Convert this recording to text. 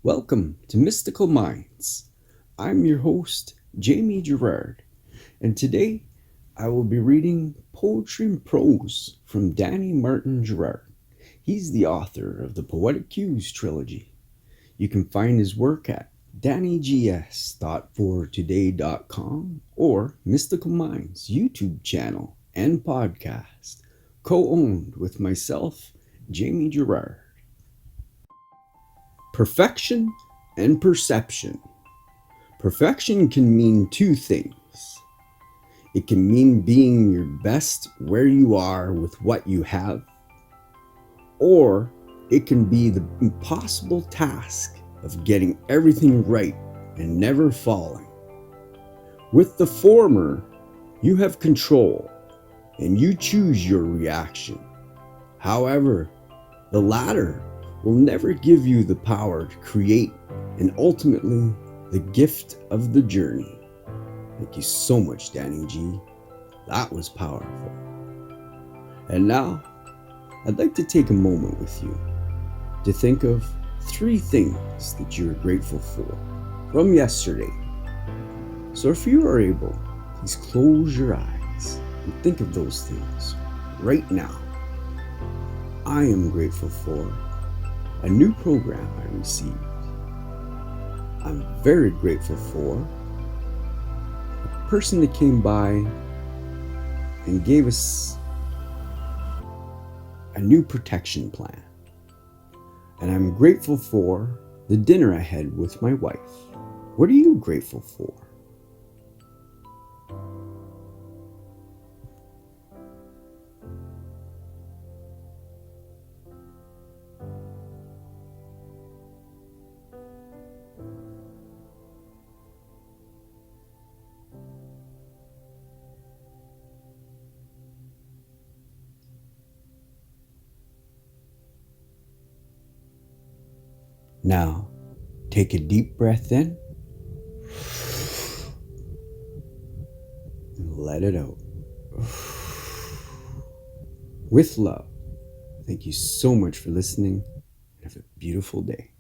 Welcome to Mystical Minds. I'm your host, Jamie Gerard, and today I will be reading poetry and prose from Danny Martin Gerard. He's the author of the Poetic Cues trilogy. You can find his work at dannygs.fortoday.com or Mystical Minds YouTube channel and podcast, co-owned with myself, Jamie Gerard. Perfection and perception. Perfection can mean two things. It can mean being your best where you are with what you have, or it can be the impossible task of getting everything right and never falling. With the former, you have control and you choose your reaction. However, the latter will never give you the power to create and ultimately the gift of the journey. Thank you so much, Danny G. That was powerful. And now, I'd like to take a moment with you to think of 3 things that you're grateful for from yesterday. So if you are able, please close your eyes and think of those things right now. I am grateful for a new program I received. I'm very grateful for a person that came by and gave us a new protection plan. And I'm grateful for the dinner I had with my wife. What are you grateful for? Now, take a deep breath in and let it out. With love. Thank you so much for listening and have a beautiful day.